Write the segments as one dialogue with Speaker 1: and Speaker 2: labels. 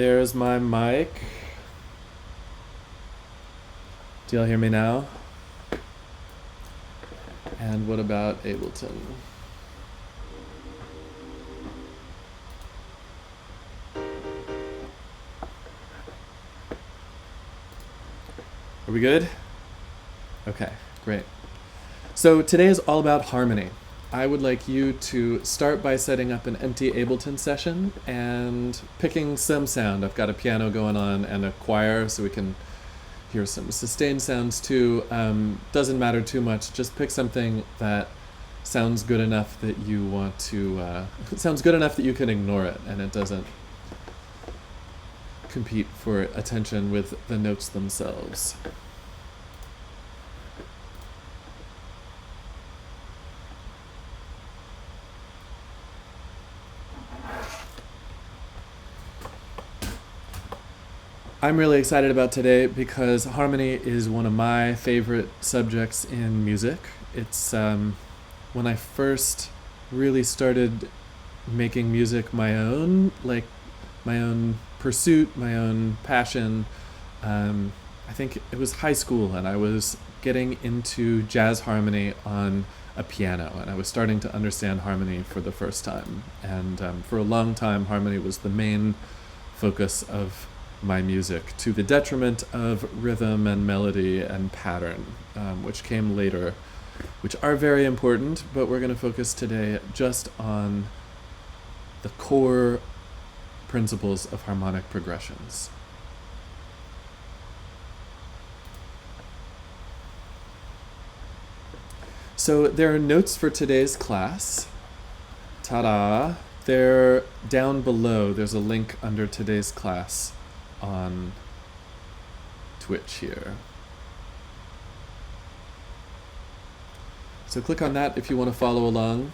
Speaker 1: There's my mic. Do y'all hear me now? And what about Ableton? Are we good? Okay, great. So today is all about harmony. I would like you to start by setting up an empty Ableton session and picking some sound. I've got a piano going on and a choir, so we can hear some sustained sounds too. Doesn't matter too much. Just pick something that sounds good enough that you want to, sounds good enough that you can ignore it and it doesn't compete for attention with the notes themselves. I'm really excited about today because harmony is one of my favorite subjects in music. It's when I first really started making music my own, like my own pursuit, my own passion. I think it was high school and I was getting into jazz harmony on a piano and I was starting to understand harmony for the first time. And for a long time, harmony was the main focus of my music, to the detriment of rhythm and melody and pattern, which came later, which are very important, but we're going to focus today just on the core principles of harmonic progressions. So there are notes for today's class. Ta-da! They're down below. There's a link under today's class on Twitch here. So click on that if you want to follow along.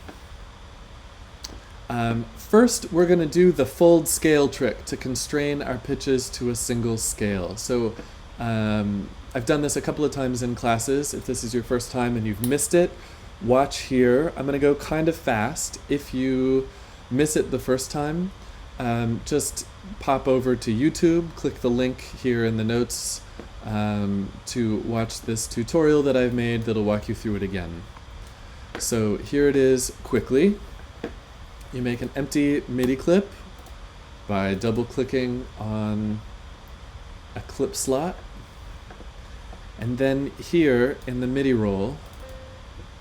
Speaker 1: First, we're going to do the fold scale trick to constrain our pitches to a single scale. So I've done this a couple of times in classes. If this is your first time and you've missed it, watch here. I'm going to go kind of fast. If you miss it the first time, just pop over to YouTube, click the link here in the notes to watch this tutorial that I've made that'll walk you through it again. So here it is quickly. You make an empty MIDI clip by double-clicking on a clip slot. And then here in the MIDI roll,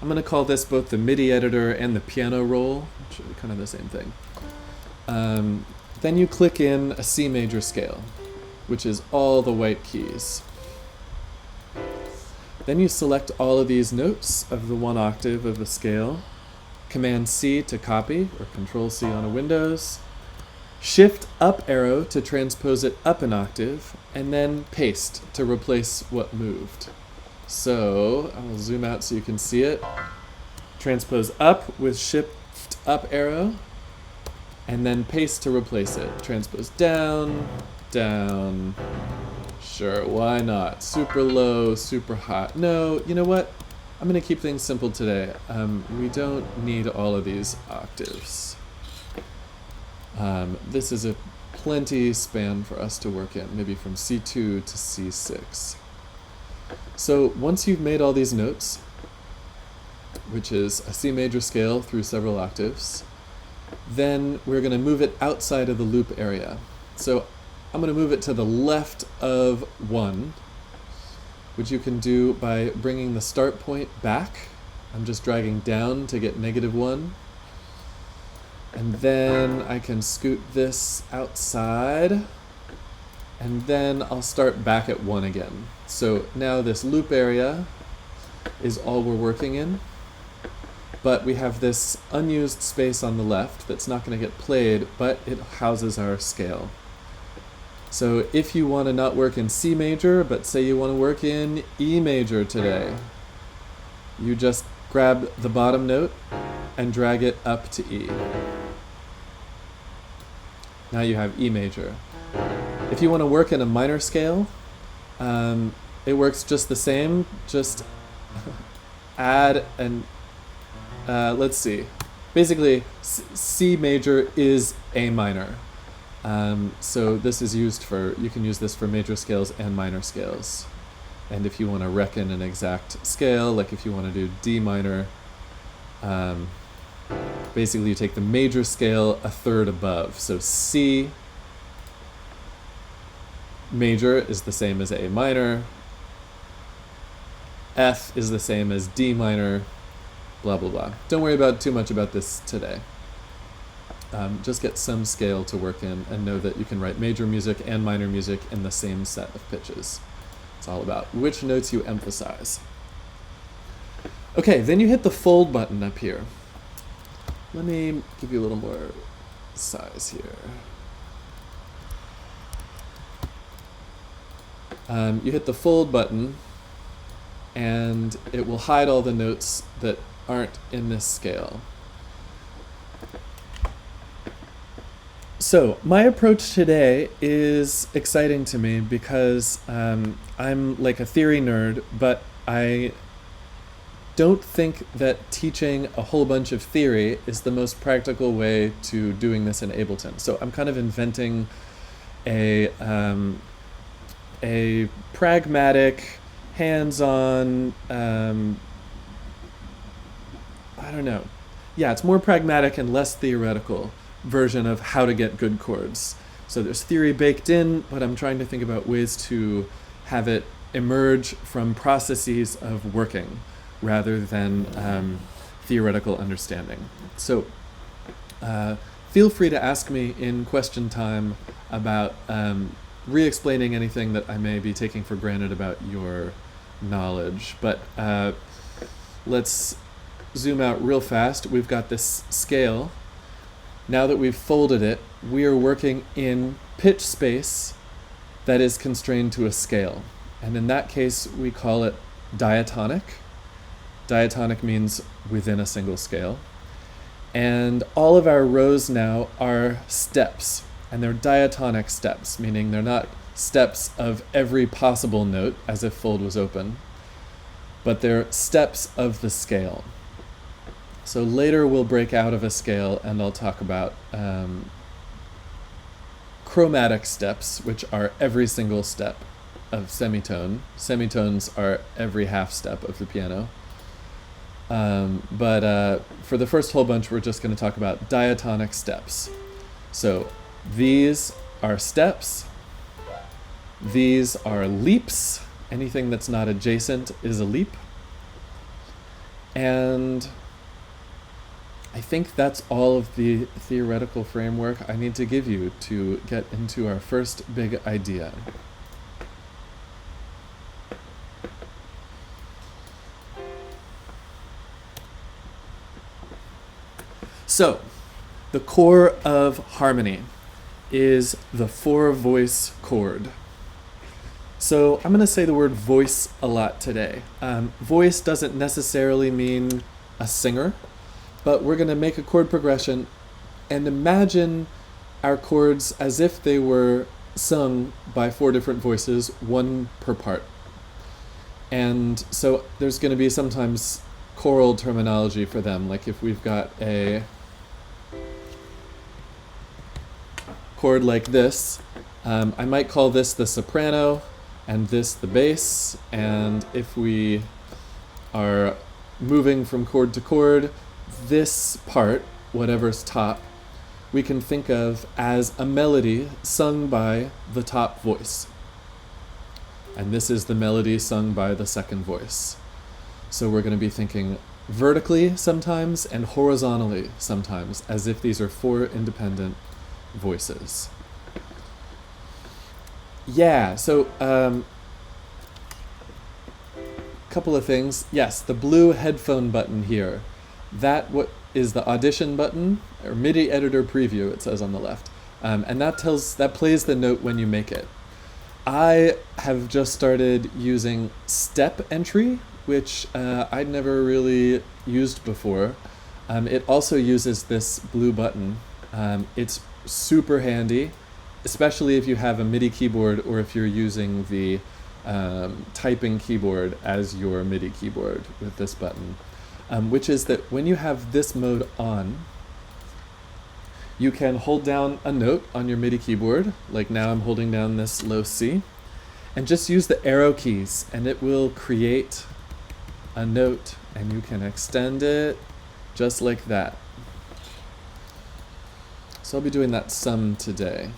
Speaker 1: I'm going to call this both the MIDI editor and the piano roll, which are kind of the same thing. Then you click in a C major scale, which is all the white keys. Then you select all of these notes of the one octave of the scale, Command C to copy, or Control C on a Windows, Shift up arrow to transpose it up an octave, and then paste to replace what moved. So I'll zoom out so you can see it. Transpose up with Shift up arrow, and then paste to replace it. Transpose down, down. Sure, why not? Super low, super high. No, you know what? I'm going to keep things simple today. We don't need all of these octaves. This is a plenty span for us to work in, maybe from C2 to C6. So once you've made all these notes, which is a C major scale through several octaves, then we're going to move it outside of the loop area. So I'm going to move it to the left of 1, which you can do by bringing the start point back. I'm just dragging down to get -1. And then I can scoot this outside, and then I'll start back at 1 again. So now this loop area is all we're working in. But we have this unused space on the left that's not going to get played, but it houses our scale. So if you want to not work in C major, but say you want to work in E major today, you just grab the bottom note and drag it up to E. Now you have E major. If you want to work in a minor scale, it works just the same. Just add an let's see. Basically, C major is A minor. So this is used for, you can use this for major scales and minor scales. And if you want to reckon an exact scale, like if you want to do D minor, basically you take the major scale a third above. So C major is the same as A minor, F is the same as D minor, blah, blah, blah. Don't worry about too much about this today. Just get some scale to work in and know that you can write major music and minor music in the same set of pitches. It's all about which notes you emphasize. Okay, then you hit the fold button up here. Let me give you a little more size here. You hit the fold button and it will hide all the notes that aren't in this scale. So my approach today is exciting to me because I'm like a theory nerd, but I don't think that teaching a whole bunch of theory is the most practical way to doing this in Ableton. So I'm kind of inventing a pragmatic, hands-on, I don't know. Yeah, it's more pragmatic and less theoretical version of how to get good chords. So there's theory baked in, but I'm trying to think about ways to have it emerge from processes of working rather than theoretical understanding. So feel free to ask me in question time about re-explaining anything that I may be taking for granted about your knowledge. But let's zoom out real fast. We've got this scale. Now that we've folded it, we are working in pitch space that is constrained to a scale. And in that case, we call it diatonic. Diatonic means within a single scale. And all of our rows now are steps. And they're diatonic steps, meaning they're not steps of every possible note, as if fold was open, but they're steps of the scale. So later we'll break out of a scale and I'll talk about chromatic steps, which are every single step of semitone. Semitones are every half step of the piano. But for the first whole bunch, we're just going to talk about diatonic steps. So these are steps. These are leaps. Anything that's not adjacent is a leap. And I think that's all of the theoretical framework I need to give you to get into our first big idea. So, the core of harmony is the 4-voice chord. So I'm going to say the word voice a lot today. Voice doesn't necessarily mean a singer, but we're going to make a chord progression and imagine our chords as if they were sung by 4 different voices, 1 per part. And so there's going to be sometimes choral terminology for them, like if we've got a chord like this, I might call this the soprano and this the bass, and if we are moving from chord to chord, this part, whatever's top, we can think of as a melody sung by the top voice. And this is the melody sung by the second voice. So we're going to be thinking vertically sometimes and horizontally sometimes, as if these are 4 independent voices. Yeah, so couple of things. Yes, the blue headphone button here. That what is the audition button, or MIDI editor preview, it says on the left. And that plays the note when you make it. I have just started using step entry, which I'd never really used before. It also uses this blue button. It's super handy, especially if you have a MIDI keyboard or if you're using the typing keyboard as your MIDI keyboard with this button, which is that when you have this mode on, You can hold down a note on your MIDI keyboard, like now I'm holding down this low C, and just use the arrow keys, and it will create a note, and you can extend it just like that. So I'll be doing that some today.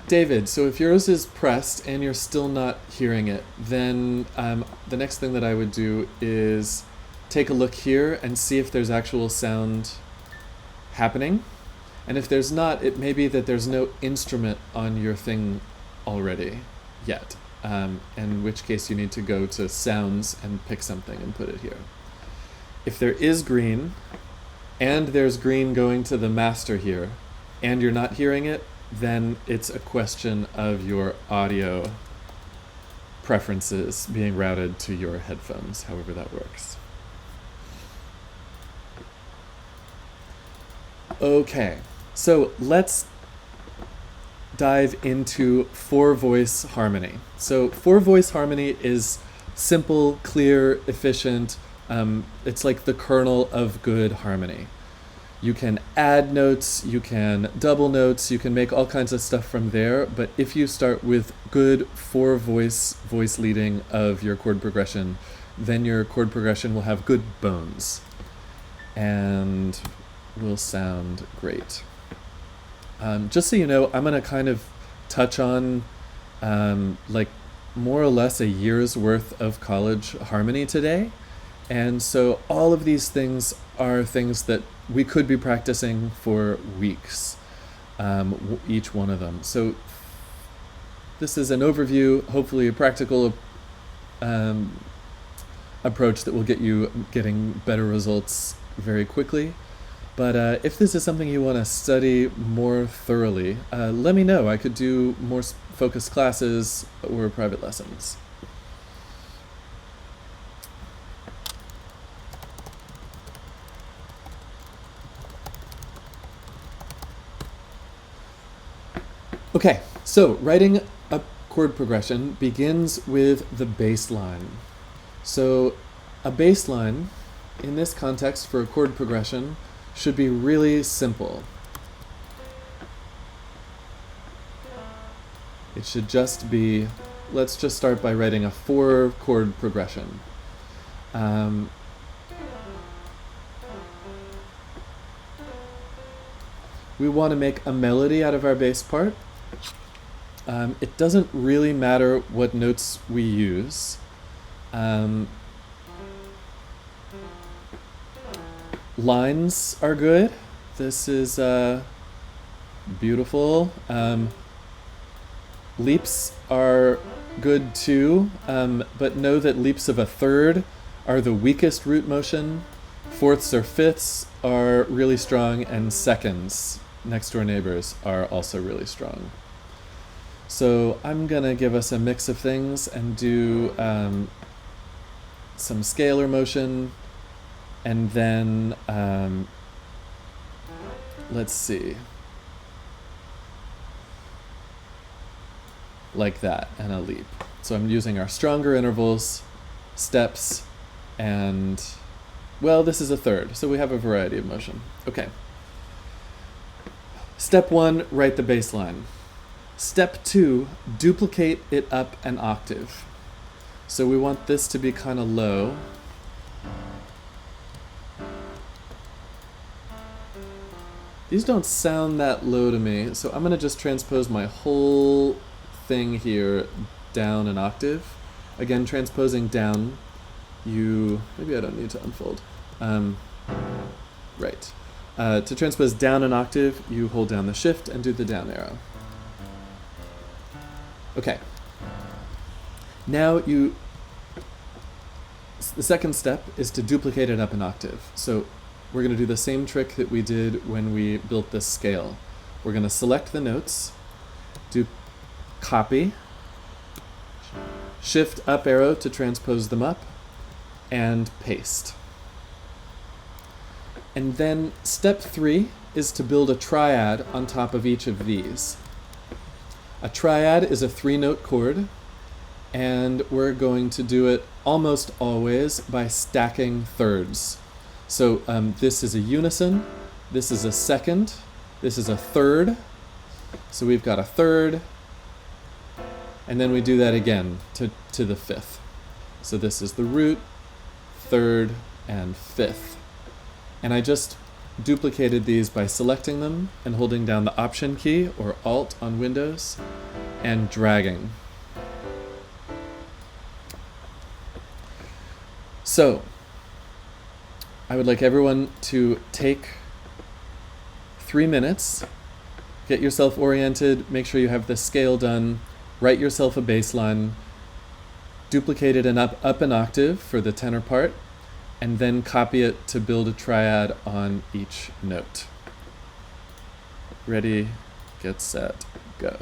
Speaker 1: David, so if yours is pressed and you're still not hearing it, then the next thing that I would do is take a look here and see if there's actual sound happening. And if there's not, it may be that there's no instrument on your thing already yet, in which case you need to go to sounds and pick something and put it here. If there is green, and there's green going to the master here, and you're not hearing it, then it's a question of your audio preferences being routed to your headphones, however that works. Okay, so let's dive into four-voice harmony. So four-voice harmony is simple, clear, efficient. It's like the kernel of good harmony. You can add notes, you can double notes, you can make all kinds of stuff from there, but if you start with good four-voice voice leading of your chord progression, then your chord progression will have good bones and will sound great. Just so you know, I'm going to kind of touch on like more or less a year's worth of college harmony today. And so all of these things are things that we could be practicing for weeks, each one of them. So this is an overview, hopefully a practical approach that will get you getting better results very quickly. But if this is something you want to study more thoroughly, let me know. I could do more focused classes or private lessons. Okay, so writing a chord progression begins with the bass line. So a bass line, in this context for a chord progression, should be really simple. It should just be, let's just start by writing a 4-chord progression. We want to make a melody out of our bass part. It doesn't really matter what notes we use. Lines are good. This is beautiful. Leaps are good too, but know that leaps of a third are the weakest root motion. Fourths or fifths are really strong, and seconds, next door neighbors, are also really strong. So I'm gonna give us a mix of things and do some scalar motion, and then let's see, like that, and a leap. So I'm using our stronger intervals, steps, and, well, this is a third, so we have a variety of motion. Okay. Step 1, write the bass line. Step 2, duplicate it up an octave. So we want this to be kind of low. These don't sound that low to me, so I'm going to just transpose my whole thing here down an octave. Again, transposing down, maybe I don't need to unfold. Right. To transpose down an octave, you hold down the shift and do the down arrow. Okay. Now the second step is to duplicate it up an octave. So we're going to do the same trick that we did when we built this scale. We're going to select the notes, do copy, shift up arrow to transpose them up, and paste. And then step 3 is to build a triad on top of each of these. A triad is a 3-note chord, and we're going to do it almost always by stacking thirds. So this is a unison, this is a second, this is a third, so we've got a third, and then we do that again to the fifth. So this is the root, third, and fifth. And I just duplicated these by selecting them and holding down the Option key or Alt on Windows and dragging. So, I would like everyone to take 3 minutes, get yourself oriented, make sure you have the scale done, write yourself a bass line, duplicate it and up an octave for the tenor part, and then copy it to build a triad on each note. Ready, get set, go.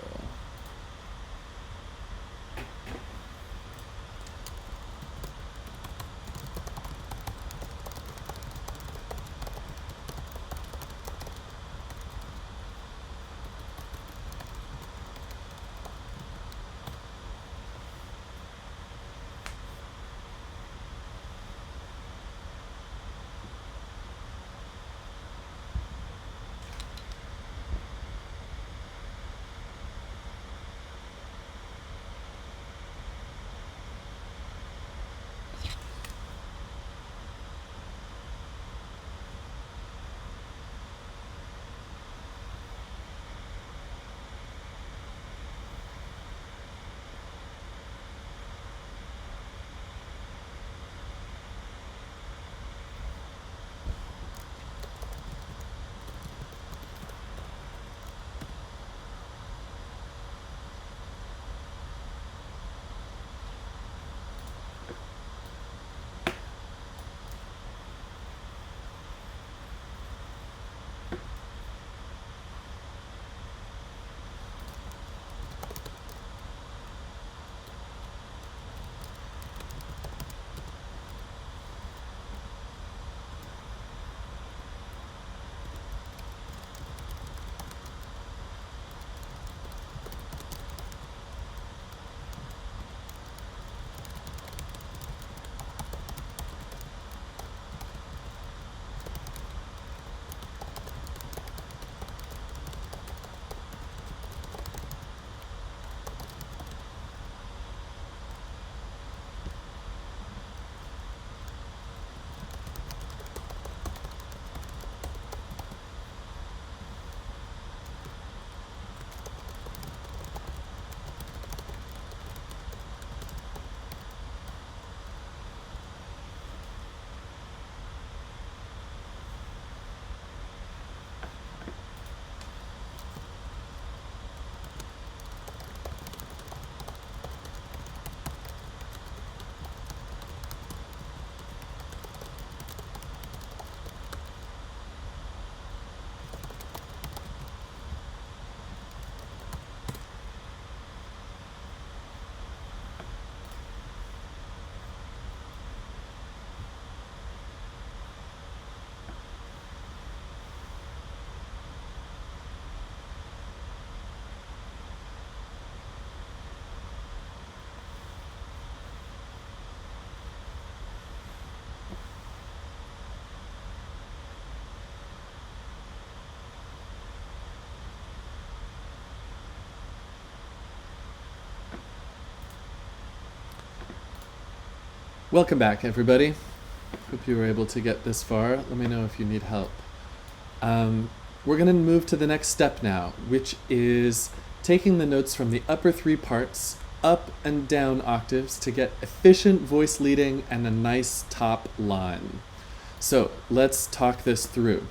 Speaker 1: Welcome back, everybody. Hope you were able to get this far. Let me know if you need help. We're going to move to the next step now, which is taking the notes from the upper three parts up and down octaves to get efficient voice leading and a nice top line. So let's talk this through.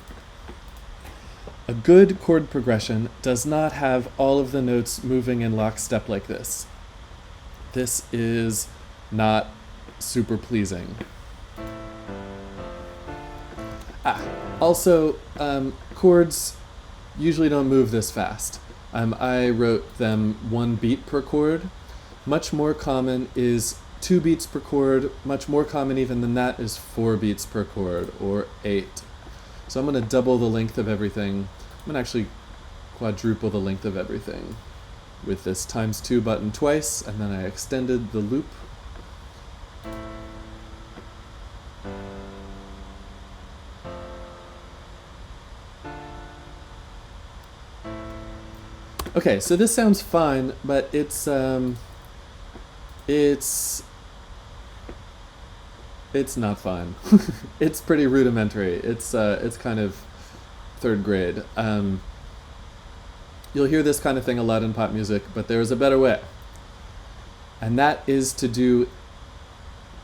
Speaker 1: A good chord progression does not have all of the notes moving in lockstep like this. This is not super pleasing. Also, chords usually don't move this fast. I wrote them 1 beat per chord. Much more common is 2 beats per chord. Much more common even than that is 4 beats per chord, or 8. So I'm going to double the length of everything. I'm going to actually quadruple the length of everything. with this ×2 button twice, and then I extended the loop. Okay, so this sounds fine, but it's not fine. It's pretty rudimentary. It's kind of third grade. You'll hear this kind of thing a lot in pop music, but there is a better way. And that is to do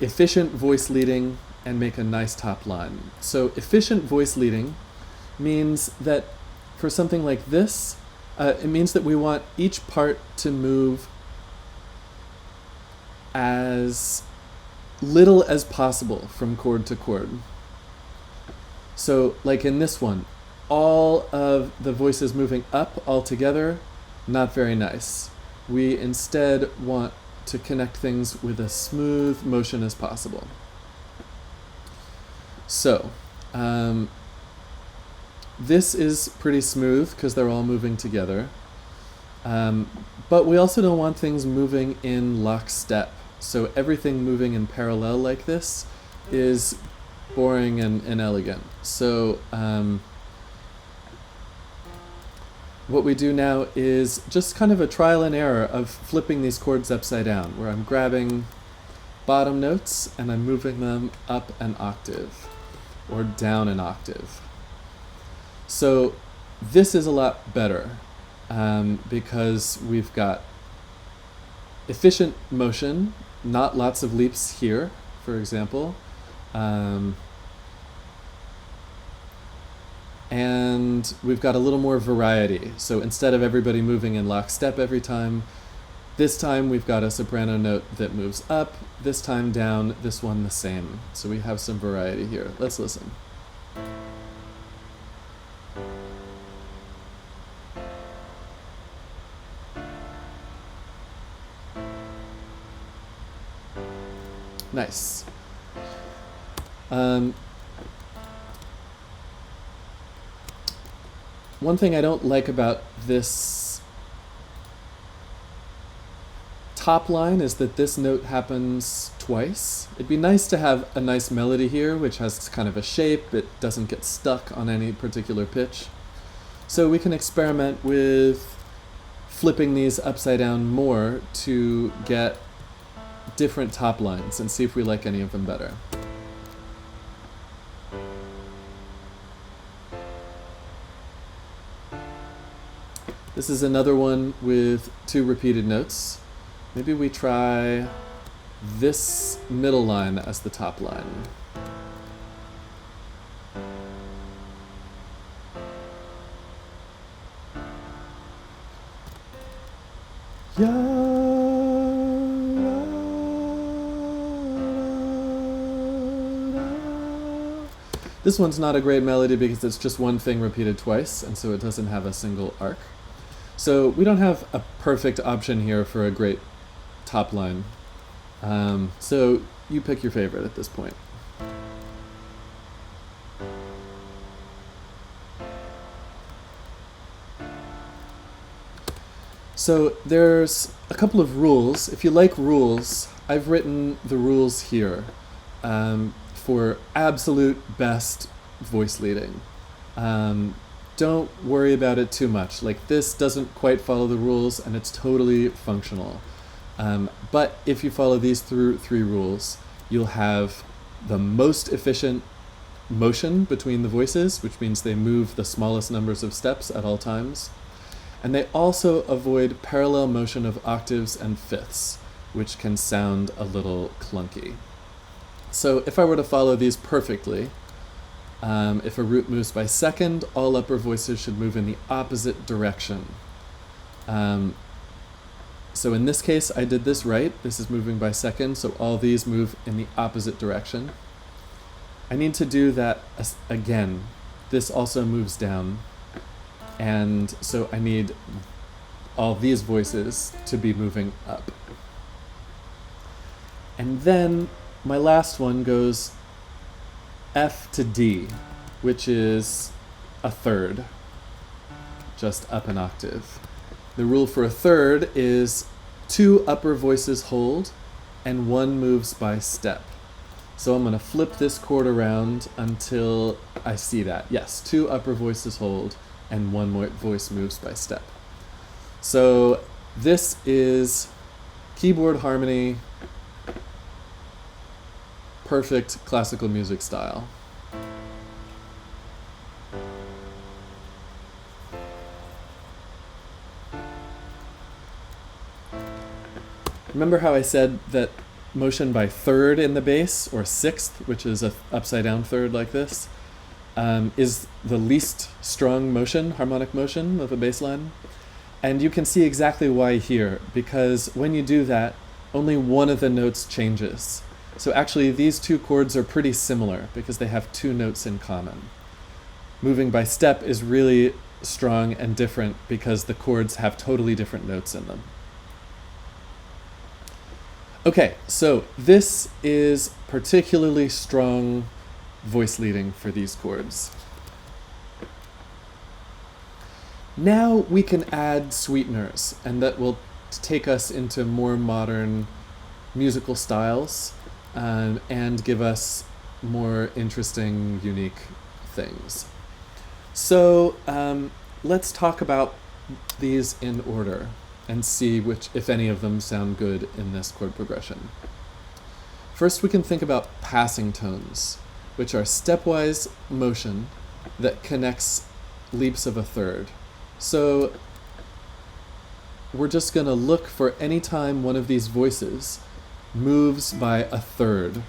Speaker 1: efficient voice leading and make a nice top line. So efficient voice leading means that for something like this, it means that we want each part to move as little as possible from chord to chord. So like in this one, all of the voices moving up all together, not very nice. We instead want to connect things with a smooth motion as possible. So, this is pretty smooth because they're all moving together. But we also don't want things moving in lockstep. So everything moving in parallel like this is boring and inelegant. So what we do now is just kind of a trial and error of flipping these chords upside down, where I'm grabbing bottom notes and I'm moving them up an octave or down an octave. So this is a lot better because we've got efficient motion, not lots of leaps here, for example. And we've got a little more variety. So instead of everybody moving in lockstep every time, this time we've got a soprano note that moves up, this time down, this one the same. So we have some variety here. Let's listen. Nice. One thing I don't like about this top line is that this note happens twice. It'd be nice to have a nice melody here, which has kind of a shape. It doesn't get stuck on any particular pitch. So we can experiment with flipping these upside down more to get different top lines and see if we like any of them better. This is another one with 2 repeated notes. Maybe we try this middle line as the top line. This one's not a great melody because it's just one thing repeated twice, and so it doesn't have a single arc. So we don't have a perfect option here for a great top line. So you pick your favorite at this point. So there's a couple of rules. If you like rules, I've written the rules here for absolute best voice leading. Don't worry about it too much. Like, this doesn't quite follow the rules and it's totally functional. But if you follow these 3 rules, you'll have the most efficient motion between the voices, which means they move the smallest numbers of steps at all times. And they also avoid parallel motion of octaves and fifths, which can sound a little clunky. So if I were to follow these perfectly, if a root moves by second, all upper voices should move in the opposite direction. So in this case, I did this right. This is moving by second, so all these move in the opposite direction. I need to do that again. This also moves down. And so I need all these voices to be moving up. And then my last one goes F to D, which is a third, just up an octave. The rule for a third is 2 upper voices hold and 1 moves by step. So I'm going to flip this chord around until I see that. Yes, 2 upper voices hold and 1 voice moves by step. So this is keyboard harmony, perfect classical music style. Remember how I said that motion by third in the bass, or sixth, which is an upside down third like this, is the least strong motion, harmonic motion of a bass line? And you can see exactly why here, because when you do that, only one of the notes changes. So actually these 2 chords are pretty similar because they have 2 notes in common. Moving by step is really strong and different because the chords have totally different notes in them. Okay, so this is particularly strong voice leading for these chords. Now we can add sweeteners, and that will take us into more modern musical styles and give us more interesting, unique things. So let's talk about these in order and see which, if any of them, sound good in this chord progression. First, we can think about passing tones, which are stepwise motion that connects leaps of a third. So we're just going to look for any time one of these voices moves by a third.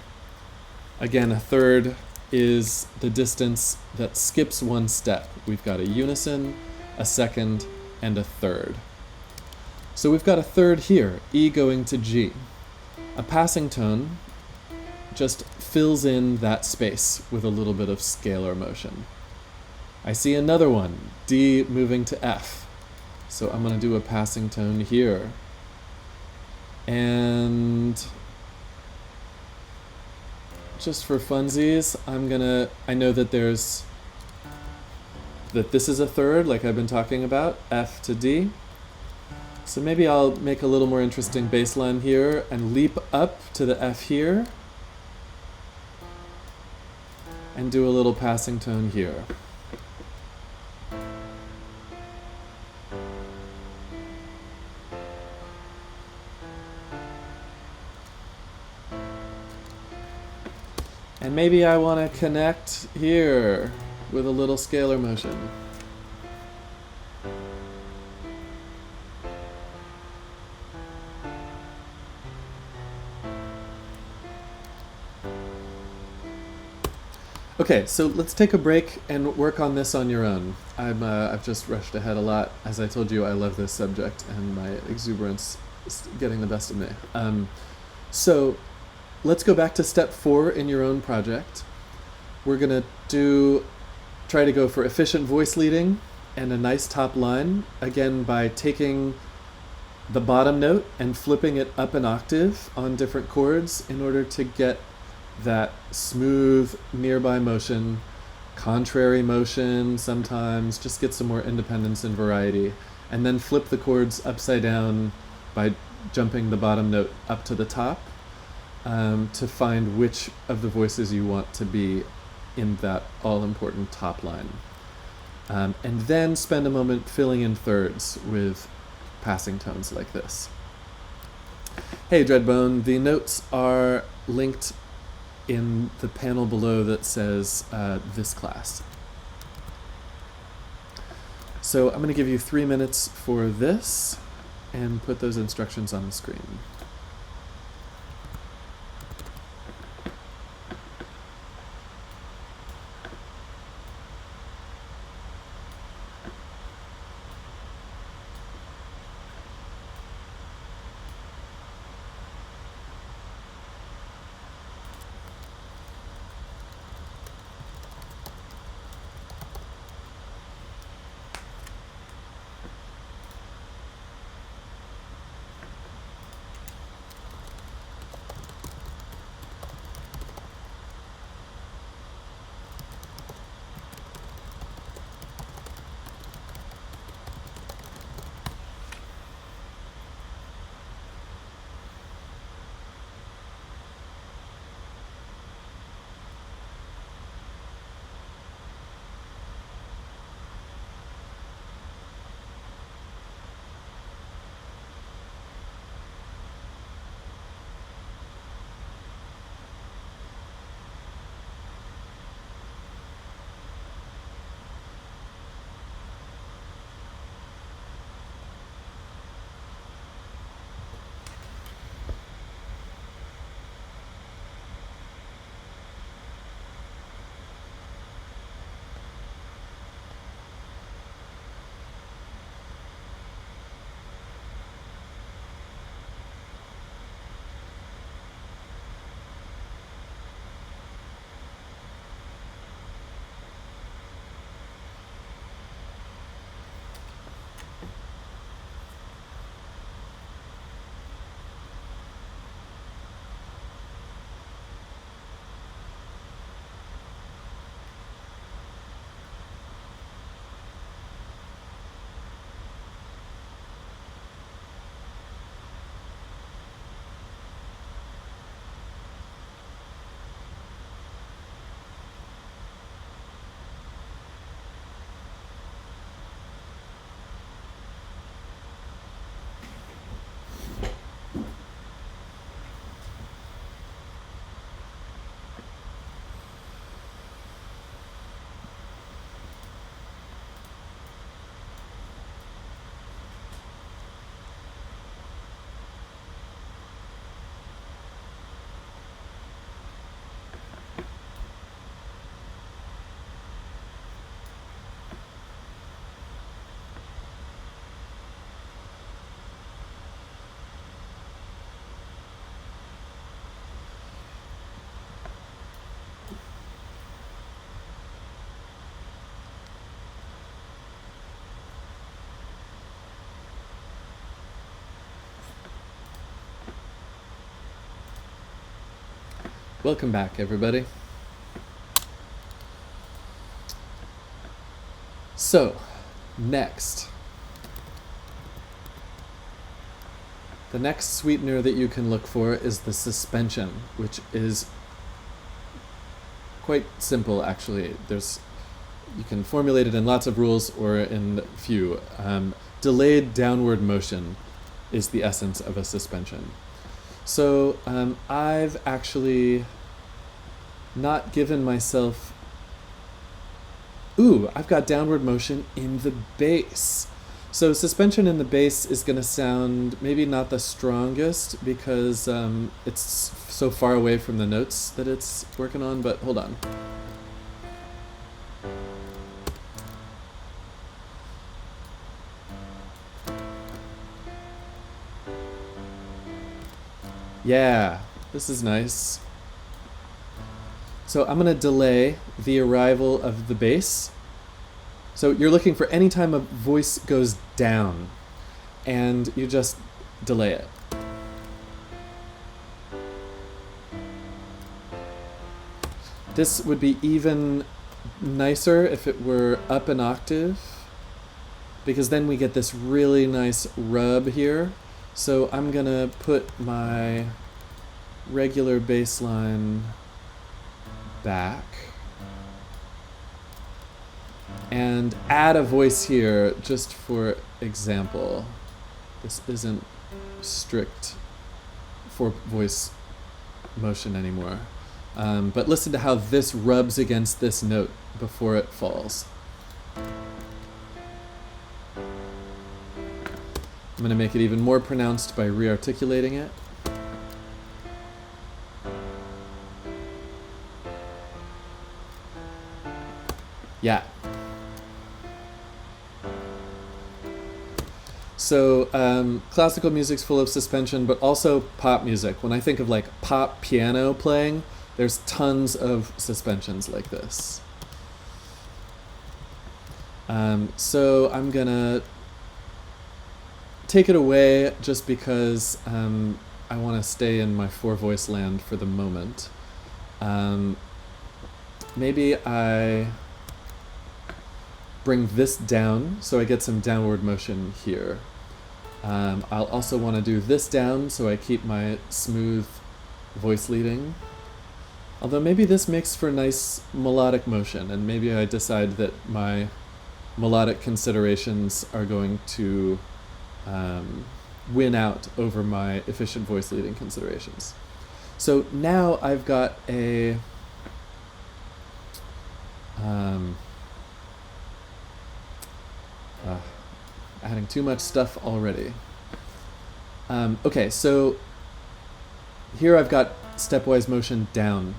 Speaker 1: Again, a third is the distance that skips 1 step. We've got a unison, a second, and a third. So we've got a third here, E going to G. A passing tone just fills in that space with a little bit of scalar motion. I see another one, D moving to F. So I'm going to do a passing tone here. And just for funsies, I know that this is a third, like I've been talking about, F to D. So maybe I'll make a little more interesting bass line here and leap up to the F here and do a little passing tone here. And maybe I want to connect here with a little scalar motion. Okay, so let's take a break and work on this on your own. I've just rushed ahead a lot. As I told you, I love this subject, and my exuberance is getting the best of me. So let's go back to step 4 in your own project. We're going to try to go for efficient voice leading and a nice top line, again by taking the bottom note and flipping it up an octave on different chords in order to get that smooth nearby motion, contrary motion sometimes, just get some more independence and variety, and then flip the chords upside down by jumping the bottom note up to the top to find which of the voices you want to be in that all-important top line. And then spend a moment filling in thirds with passing tones like this. Hey Dreadbone, the notes are linked in the panel below that says this class. So I'm going to give you 3 minutes for this and put those instructions on the screen. Welcome back, everybody. So, next. The next sweetener that you can look for is the suspension, which is quite simple, actually. You can formulate it in lots of rules or in few. Delayed downward motion is the essence of a suspension. So I've actually not given myself... Ooh, I've got downward motion in the bass. So suspension in the bass is going to sound maybe not the strongest because it's so far away from the notes that it's working on, but hold on. Yeah, this is nice. So I'm going to delay the arrival of the bass. So you're looking for any time a voice goes down, and you just delay it. This would be even nicer if it were up an octave, because then we get this really nice rub here. So I'm gonna put my regular bass line back and add a voice here just for example. This isn't strict for voice motion anymore. But listen to how this rubs against this note before it falls. I'm going to make it even more pronounced by re-articulating it. Yeah. So classical music's full of suspension, but also pop music. When I think of like pop piano playing, there's tons of suspensions like this. So I'm gonna take it away just because I want to stay in my four voice land for the moment. Maybe I bring this down so I get some downward motion here. I'll also want to do this down so I keep my smooth voice leading. Although maybe this makes for nice melodic motion, and maybe I decide that my melodic considerations are going to win out over my efficient voice leading considerations. So now I've got a adding too much stuff already. Okay, so here I've got stepwise motion down.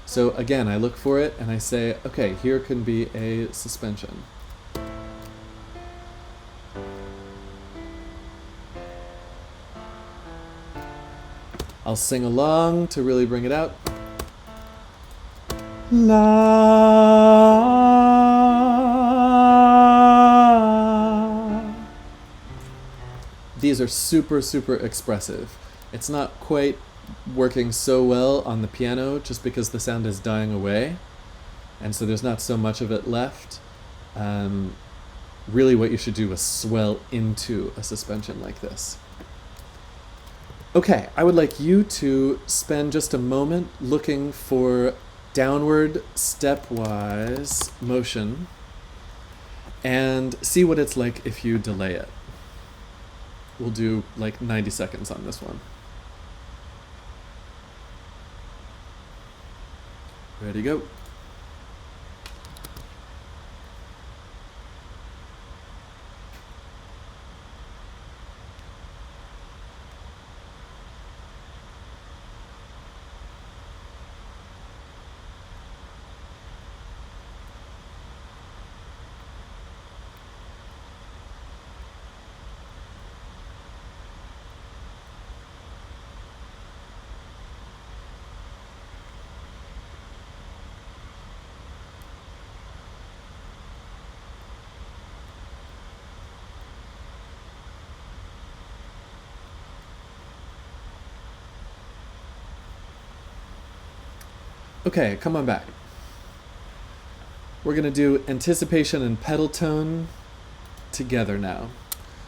Speaker 1: So again, I look for it and I say, okay, here can be a suspension. I'll sing along to really bring it out. La. These are super, super expressive. It's not quite working so well on the piano just because the sound is dying away, and so there's not so much of it left. Really what you should do is swell into a suspension like this. Okay, I would like you to spend just a moment looking for downward stepwise motion and see what it's like if you delay it. We'll do like 90 seconds on this one. Ready, go. Okay, come on back. We're gonna do anticipation and pedal tone together now.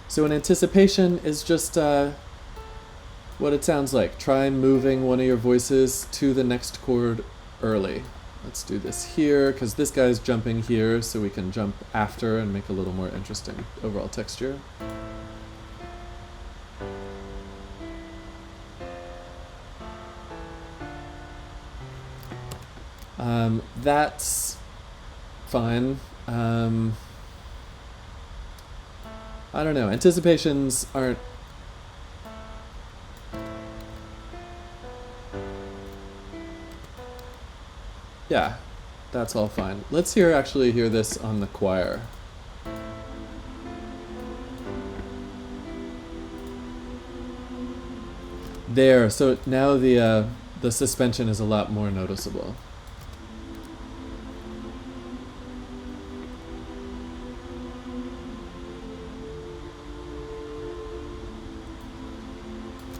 Speaker 1: So an anticipation is just what it sounds like. Try moving one of your voices to the next chord early. Let's do this here, because this guy's jumping here, so we can jump after and make a little more interesting overall texture. That's fine. I don't know. Anticipations aren't... Yeah, that's all fine. Let's actually hear this on the choir. There, so now the suspension is a lot more noticeable.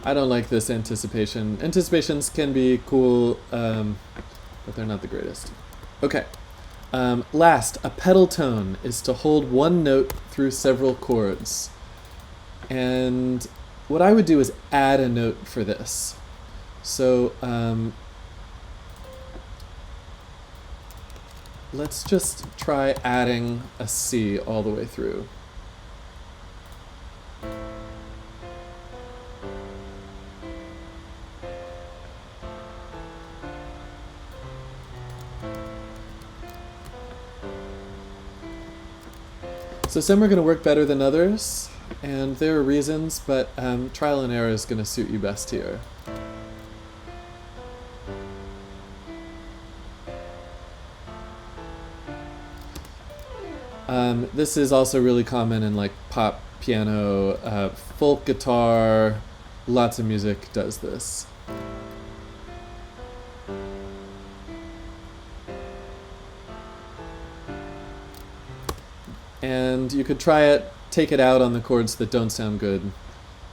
Speaker 1: I don't like this anticipation. Anticipations can be cool, but they're not the greatest. Okay. Last, a pedal tone is to hold one note through several chords. And what I would do is add a note for this. So let's just try adding a C all the way through. So some are going to work better than others, and there are reasons, but trial and error is going to suit you best here. This is also really common in like pop, piano, folk guitar. Lots of music does this. And you could try it, take it out on the chords that don't sound good.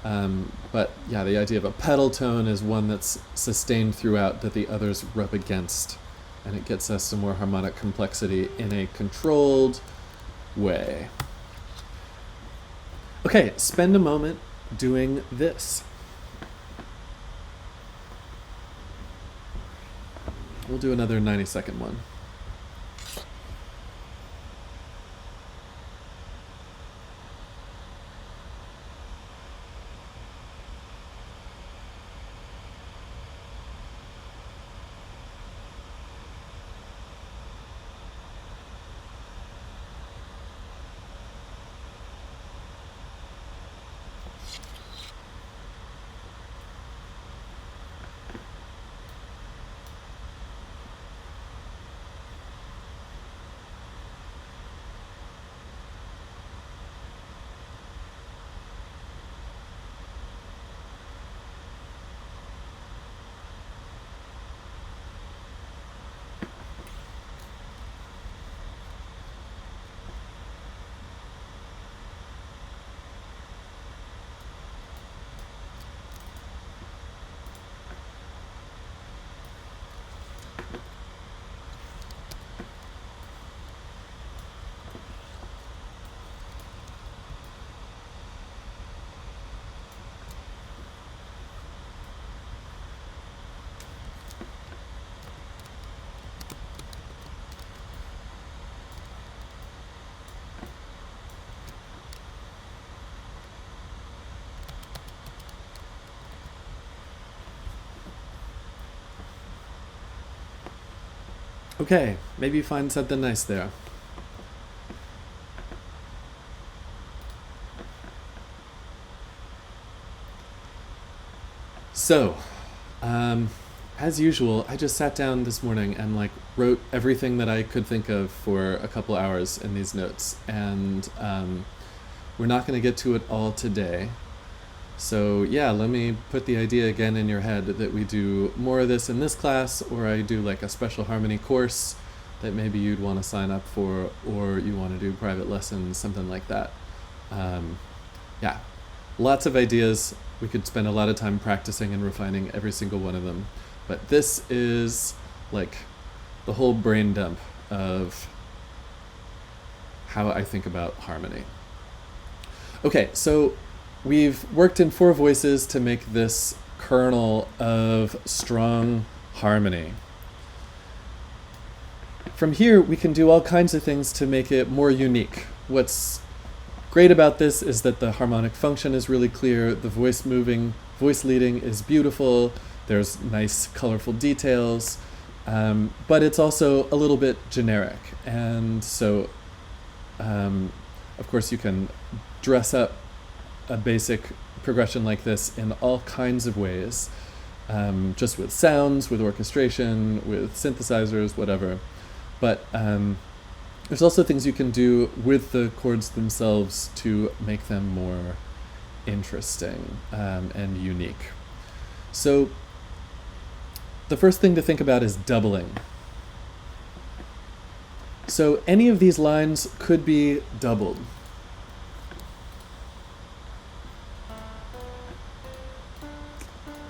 Speaker 1: But yeah, the idea of a pedal tone is one that's sustained throughout that the others rub against. And it gets us some more harmonic complexity in a controlled way. Okay, spend a moment doing this. We'll do another 90-second one. Okay, maybe you find something nice there. So, as usual, I just sat down this morning and like wrote everything that I could think of for a couple hours in these notes, and we're not going to get to it all today. So yeah, let me put the idea again in your head that we do more of this in this class, or I do like a special harmony course that maybe you'd want to sign up for, or you want to do private lessons, something like that. Yeah, lots of ideas. We could spend a lot of time practicing and refining every single one of them. But this is like the whole brain dump of how I think about harmony. Okay, so we've worked in 4 voices to make this kernel of strong harmony. From here, we can do all kinds of things to make it more unique. What's great about this is that the harmonic function is really clear, the voice leading is beautiful, there's nice colorful details, but it's also a little bit generic. And so, of course, you can dress up a basic progression like this in all kinds of ways, just with sounds, with orchestration, with synthesizers, whatever. But there's also things you can do with the chords themselves to make them more interesting and unique. So the first thing to think about is doubling. So any of these lines could be doubled.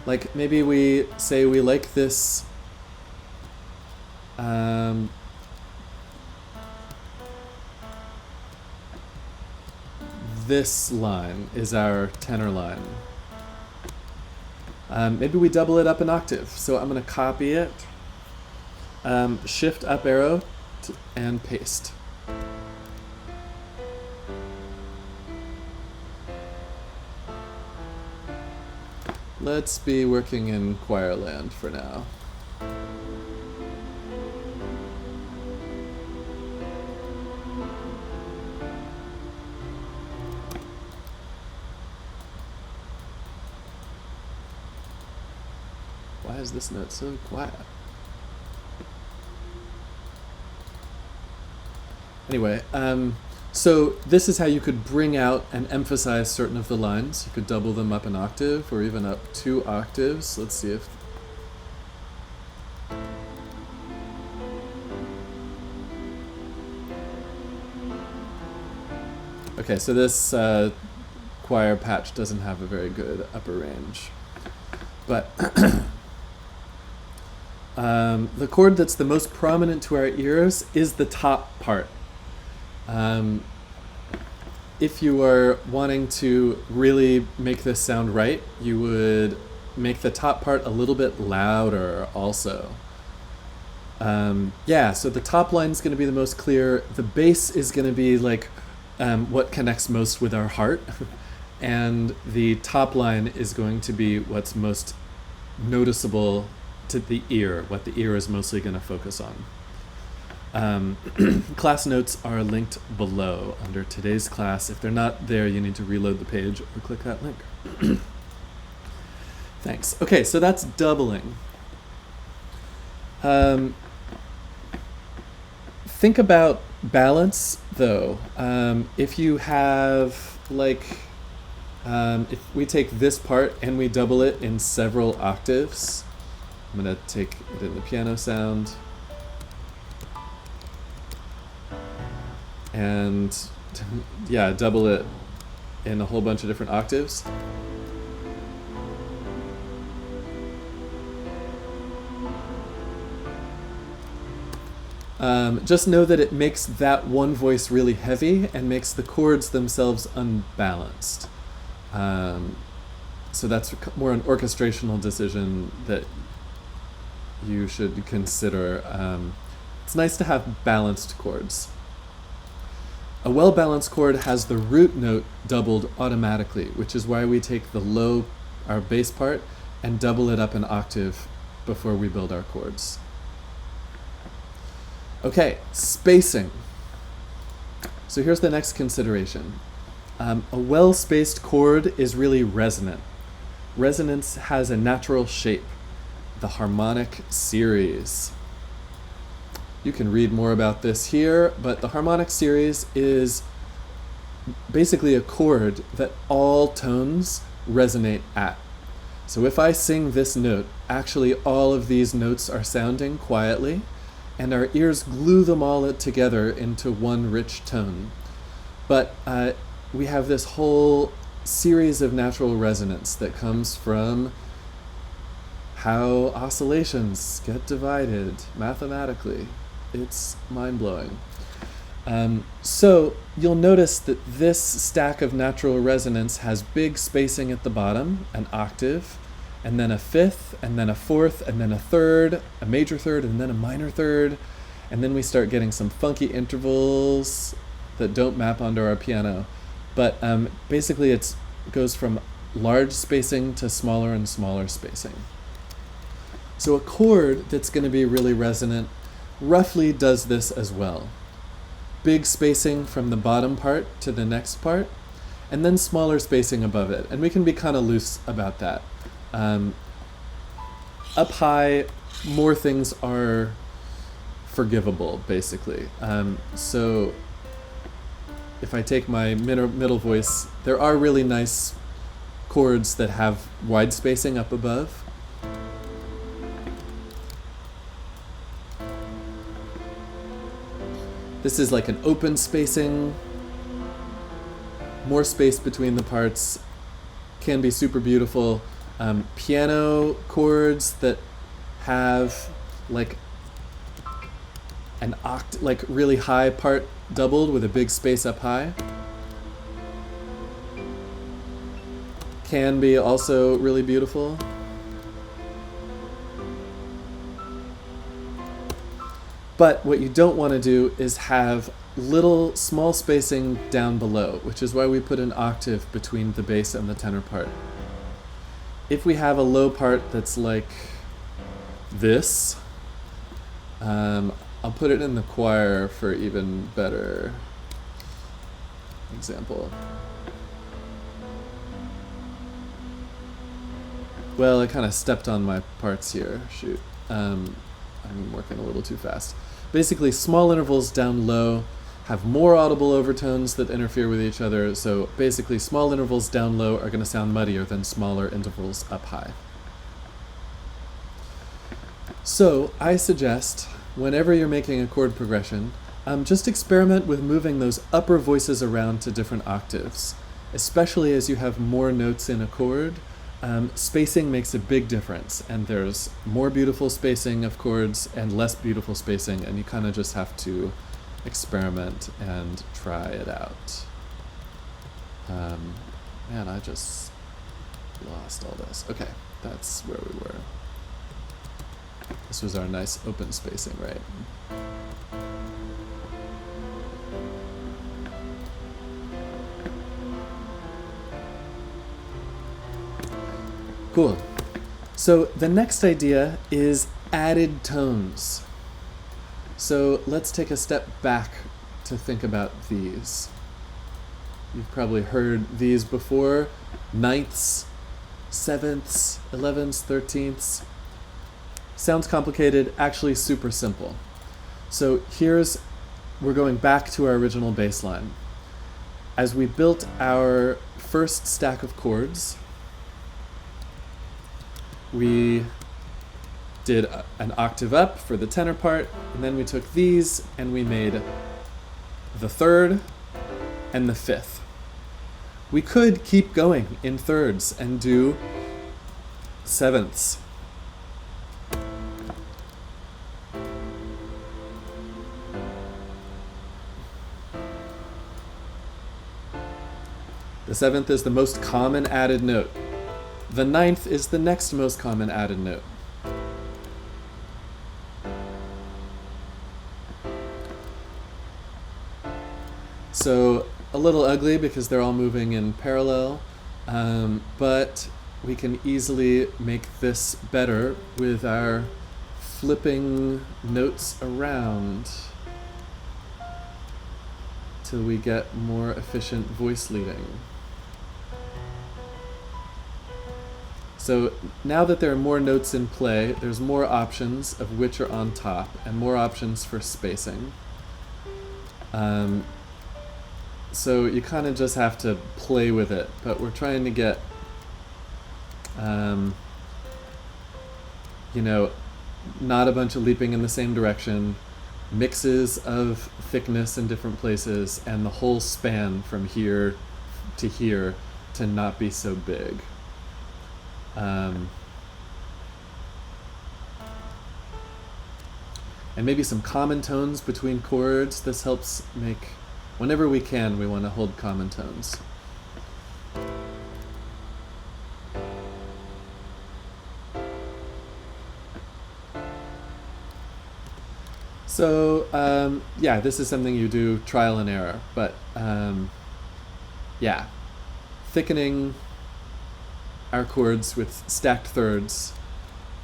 Speaker 1: Like maybe we say we like this this line is our tenor line. Maybe we double it up an octave. So I'm going to copy it, shift up arrow and paste. Let's be working in choir land for now. Why is this note so quiet? Anyway, so this is how you could bring out and emphasize certain of the lines. You could double them up an octave or even up 2 octaves. Let's see if... Okay, so this choir patch doesn't have a very good upper range. But the chord that's the most prominent to our ears is the top part. If you are wanting to really make this sound right, you would make the top part a little bit louder also. Yeah, so the top line is going to be the most clear. The bass is going to be like what connects most with our heart. And the top line is going to be what's most noticeable to the ear, what the ear is mostly going to focus on. Class notes are linked below under today's class. If they're not there, you need to reload the page or click that link. Thanks. Okay, so that's doubling. Think about balance, though. If you have, like, if we take this part and we double it in several octaves, I'm going to take it in the piano sound. And yeah, double it in a whole bunch of different octaves. Just know that it makes that one voice really heavy and makes the chords themselves unbalanced. So that's more an orchestrational decision that you should consider. It's nice to have balanced chords. A well-balanced chord has the root note doubled automatically, which is why we take the low, our bass part, and double it up an octave before we build our chords. Okay, spacing. So here's the next consideration. A well-spaced chord is really resonant. Resonance has a natural shape, the harmonic series. You can read more about this here, but the harmonic series is basically a chord that all tones resonate at. So if I sing this note, actually all of these notes are sounding quietly, and our ears glue them all together into one rich tone. But we have this whole series of natural resonance that comes from how oscillations get divided mathematically. It's mind-blowing. So you'll notice that this stack of natural resonance has big spacing at the bottom, an octave, and then a fifth, and then a fourth, and then a third, a major third, and then a minor third, and then we start getting some funky intervals that don't map onto our piano. But basically it goes from large spacing to smaller and smaller spacing. So a chord that's going to be really resonant roughly does this as well. Big spacing from the bottom part to the next part, and then smaller spacing above it. And we can be kind of loose about that. Up high, more things are forgivable, basically. So if I take my middle voice, there are really nice chords that have wide spacing up above. This is like an open spacing, more space between the parts, can be super beautiful. Piano chords that have like an like really high part doubled with a big space up high can be also really beautiful. But what you don't want to do is have little small spacing down below, which is why we put an octave between the bass and the tenor part. If we have a low part that's like this, I'll put it in the choir for even better example. Well, I kind of stepped on my parts here, shoot. I'm working a little too fast. Basically, small intervals down low have more audible overtones that interfere with each other, so basically small intervals down low are going to sound muddier than smaller intervals up high. So I suggest, whenever you're making a chord progression, just experiment with moving those upper voices around to different octaves, especially as you have more notes in a chord. Spacing makes a big difference, and there's more beautiful spacing of chords and less beautiful spacing, and you kind of just have to experiment and try it out. Man, I just lost all this. Okay, that's where we were. This was our nice open spacing, right? Cool. So the next idea is added tones. So let's take a step back to think about these. You've probably heard these before. Ninths, sevenths, 11ths, 13ths. Sounds complicated, actually super simple. So we're going back to our original bass line. As we built our first stack of chords, we did an octave up for the tenor part, and then we took these and we made the third and the fifth. We could keep going in thirds and do sevenths. The seventh is the most common added note. The ninth is the next most common added note. So a little ugly because they're all moving in parallel, but we can easily make this better with our flipping notes around till we get more efficient voice leading. So now that there are more notes in play, there's more options of which are on top and more options for spacing. So you kind of just have to play with it, but we're trying to get, not a bunch of leaping in the same direction, mixes of thickness in different places, and the whole span from here to not be so big. and maybe some common tones between chords. This helps make, whenever we can, we want to hold common tones. So yeah, this is something you do trial and error, but yeah, thickening our chords with stacked thirds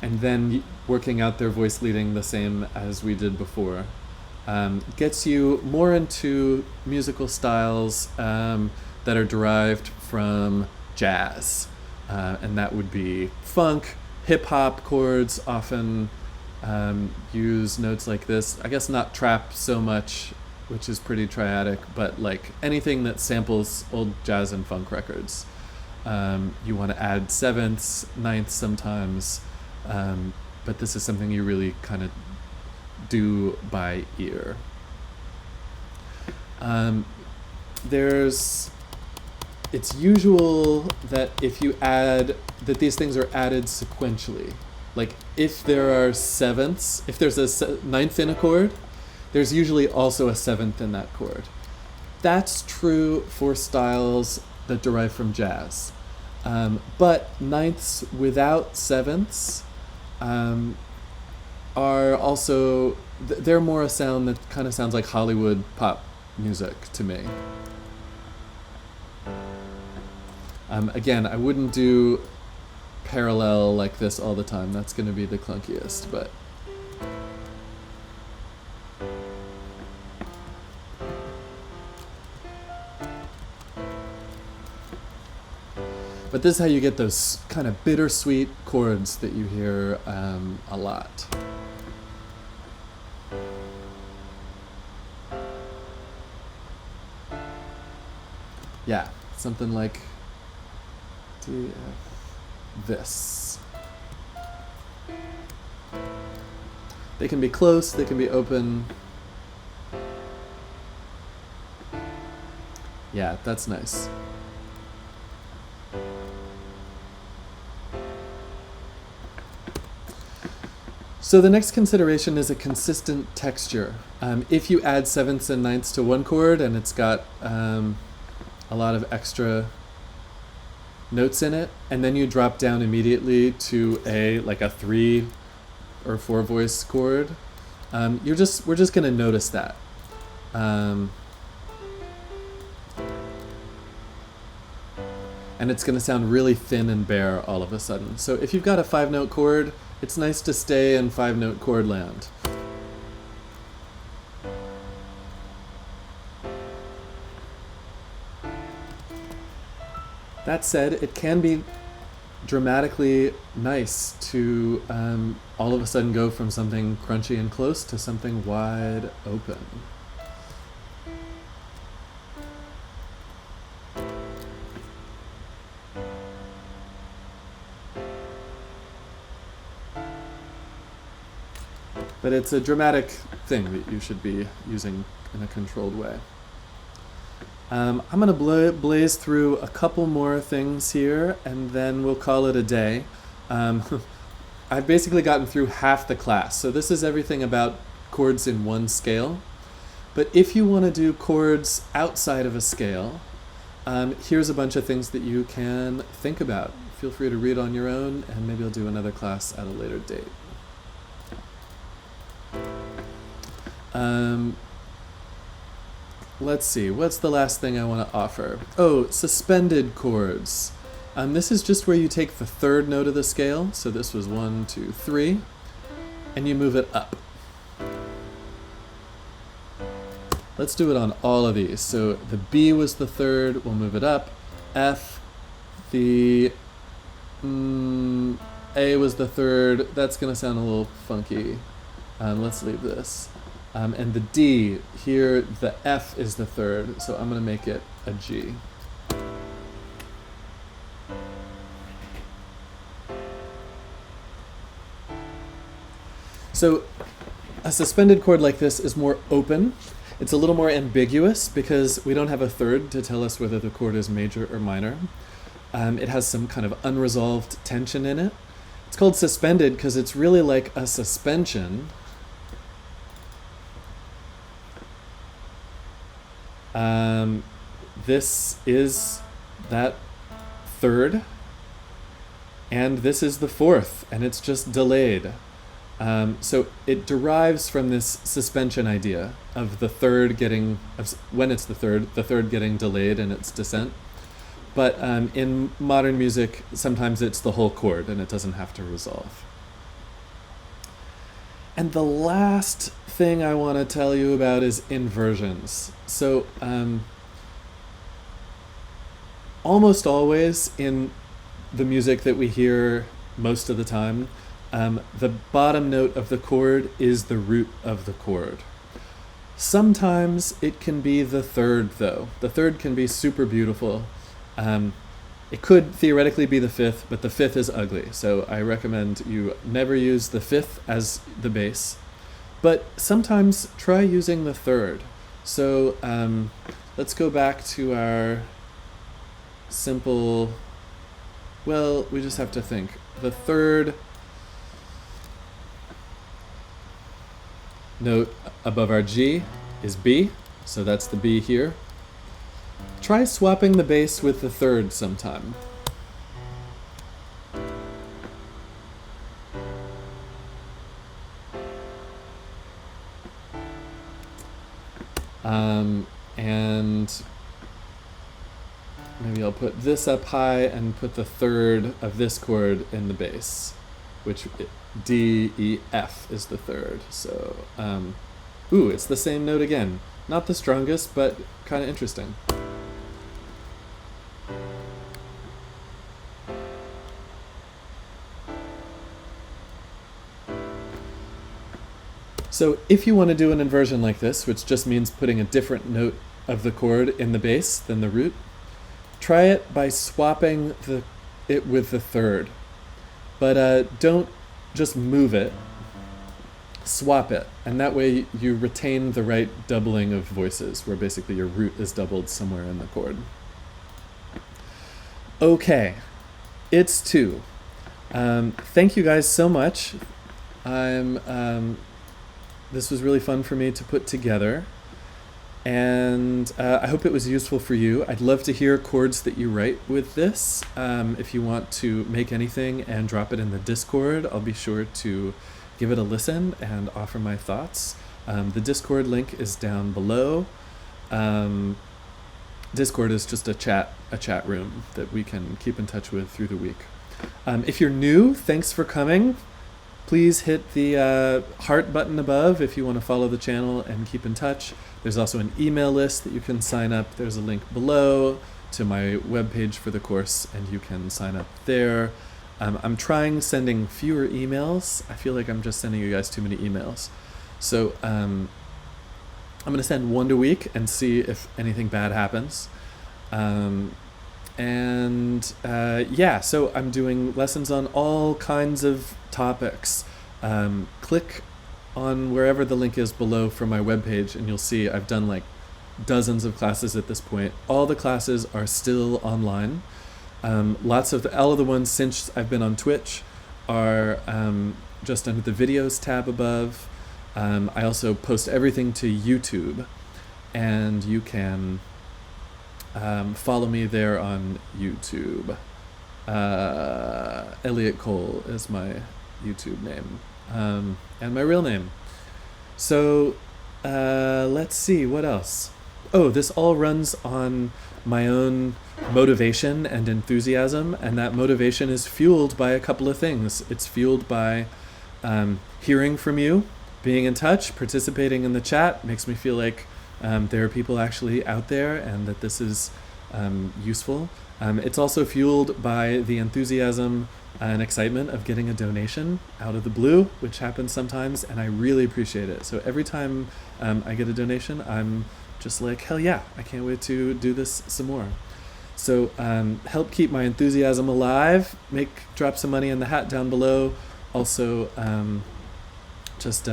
Speaker 1: and then working out their voice leading the same as we did before gets you more into musical styles that are derived from jazz, and that would be funk, hip-hop chords often use notes like this. I guess not trap so much, which is pretty triadic, but like anything that samples old jazz and funk records. You want to add sevenths, ninths sometimes, but this is something you really kind of do by ear. It's usual that if you add, that these things are added sequentially. Like if there are sevenths, if there's a ninth in a chord, there's usually also a seventh in that chord. That's true for styles that derive from jazz. But ninths without sevenths are also, they're more a sound that kind of sounds like Hollywood pop music to me. Again, I wouldn't do parallel like this all the time. That's going to be the clunkiest, but this is how you get those kind of bittersweet chords that you hear a lot. Yeah, something like D, F, this. They can be close, they can be open. Yeah, that's nice. So the next consideration is a consistent texture. If you add sevenths and ninths to one chord and it's got a lot of extra notes in it, and then you drop down immediately to like a 3 or 4 voice chord, we're just going to notice that. And it's going to sound really thin and bare all of a sudden. So if you've got a 5-note chord, it's nice to stay in 5-note chord land. That said, it can be dramatically nice to all of a sudden go from something crunchy and close to something wide open. But it's a dramatic thing that you should be using in a controlled way. I'm going to blaze through a couple more things here, and then we'll call it a day. I've basically gotten through half the class, so this is everything about chords in one scale. But if you want to do chords outside of a scale, here's a bunch of things that you can think about. Feel free to read on your own, and maybe I'll do another class at a later date. Let's see, what's the last thing I want to offer? Oh, suspended chords. This is just where you take the third note of the scale, so this was 1, 2, 3, and you move it up. Let's do it on all of these. So the B was the third, we'll move it up. F, the A was the third, that's going to sound a little funky. Let's leave this. And the D, here the F is the third, so I'm going to make it a G. So a suspended chord like this is more open. It's a little more ambiguous because we don't have a third to tell us whether the chord is major or minor. It has some kind of unresolved tension in it. It's called suspended because it's really like a suspension This is that third, and this is the fourth, and it's just delayed. So it derives from this suspension idea of the third getting, when it's the third getting delayed in its descent. But in modern music, sometimes it's the whole chord and it doesn't have to resolve. And the last thing I want to tell you about is inversions. So almost always in the music that we hear most of the time, the bottom note of the chord is the root of the chord. Sometimes it can be the third, though. The third can be super beautiful. It could theoretically be the fifth, but the fifth is ugly, so I recommend you never use the fifth as the bass. But sometimes try using the third. So let's go back to our simple, well, we just have to think. The third note above our G is B, so that's the B here. Try swapping the bass with the third sometime. And maybe I'll put this up high and put the third of this chord in the bass, which D, E, F is the third. So, ooh, it's the same note again. Not the strongest, but kind of interesting. So if you want to do an inversion like this, which just means putting a different note of the chord in the bass than the root, try it by swapping it with the third. But don't just move it, swap it. And that way you retain the right doubling of voices, where basically your root is doubled somewhere in the chord. Okay, it's 2. Thank you guys so much. This was really fun for me to put together, and I hope it was useful for you. I'd love to hear chords that you write with this. If you want to make anything and drop it in the Discord, I'll be sure to give it a listen and offer my thoughts. The Discord link is down below. Discord is just a chat room that we can keep in touch with through the week. If you're new, thanks for coming. Please hit the heart button above if you want to follow the channel and keep in touch. There's also an email list that you can sign up. There's a link below to my webpage for the course, and you can sign up there. I'm trying sending fewer emails. I feel like I'm just sending you guys too many emails. So I'm going to send one a week and see if anything bad happens. Yeah, so I'm doing lessons on all kinds of topics. Click on wherever the link is below from my webpage, and you'll see I've done like dozens of classes at this point. All the classes are still online. All of the ones since I've been on Twitch are just under the videos tab above. I also post everything to YouTube, and you can follow me there on YouTube. Elliot Cole is my YouTube name, and my real name. So let's see, what else? Oh, this all runs on my own motivation and enthusiasm, and that motivation is fueled by a couple of things. It's fueled by hearing from you, being in touch, participating in the chat. Makes me feel like there are people actually out there and that this is useful. It's also fueled by the enthusiasm and excitement of getting a donation out of the blue, which happens sometimes, and I really appreciate it. So every time I get a donation, I'm just like, hell yeah, I can't wait to do this some more. So help keep my enthusiasm alive. Drop some money in the hat down below. Also, just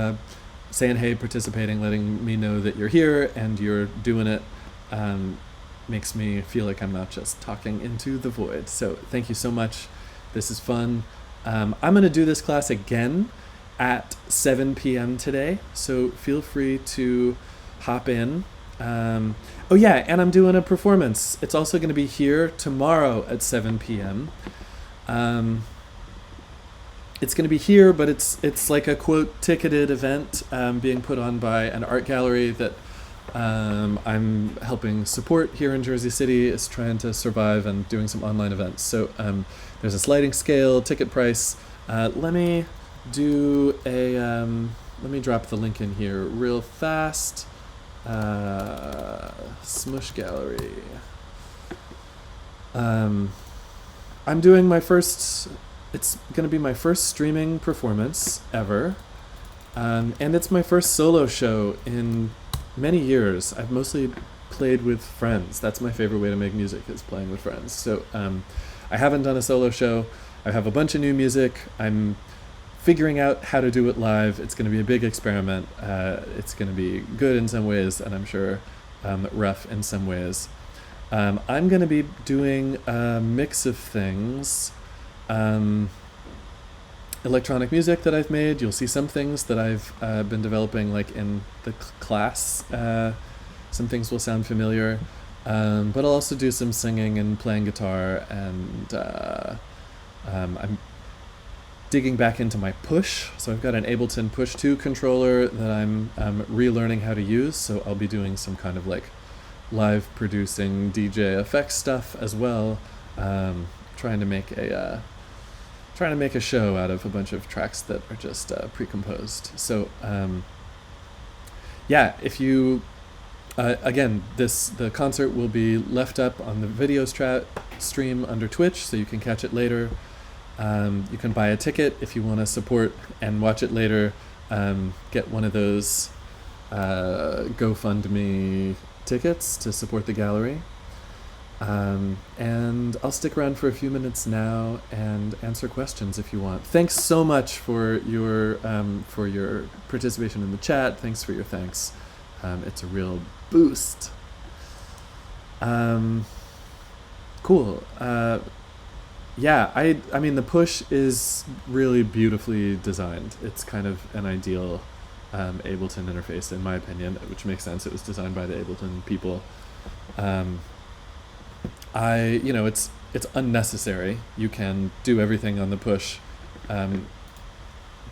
Speaker 1: saying hey, participating, letting me know that you're here and you're doing it, makes me feel like I'm not just talking into the void. So thank you so much. This is fun. I'm going to do this class again at 7 p.m. today, so feel free to hop in. Oh yeah, and I'm doing a performance. It's also going to be here tomorrow at 7 p.m. It's going to be here, but it's like a quote ticketed event being put on by an art gallery that I'm helping support here in Jersey City. Is trying to survive and doing some online events. So there's a sliding scale ticket price. Let me do a let me drop the link in here real fast. Smush Gallery. I'm doing my first. It's going to be my first streaming performance ever, and it's my first solo show in many years. I've mostly played with friends. That's my favorite way to make music, is playing with friends. So I haven't done a solo show. I have a bunch of new music. I'm figuring out how to do it live. It's going to be a big experiment. It's going to be good in some ways, and I'm sure rough in some ways. I'm going to be doing a mix of things. Electronic music that I've made. You'll see some things that I've been developing like in the class. Some things will sound familiar. But I'll also do some singing and playing guitar, and I'm digging back into my push. So I've got an Ableton Push 2 controller that I'm relearning how to use. So I'll be doing some kind of like live producing DJ effects stuff as well. Trying to make a show out of a bunch of tracks that are just pre-composed. So yeah, if you again, the concert will be left up on the video stream under Twitch, so you can catch it later. You can buy a ticket if you want to support and watch it later. Get one of those GoFundMe tickets to support the gallery. And I'll stick around for a few minutes now and answer questions if you want. Thanks so much for your participation in the chat. Thanks for your thanks. It's a real boost. Cool. Yeah, I mean, the push is really beautifully designed. It's kind of an ideal Ableton interface, in my opinion, which makes sense. It was designed by the Ableton people. It's unnecessary. You can do everything on the push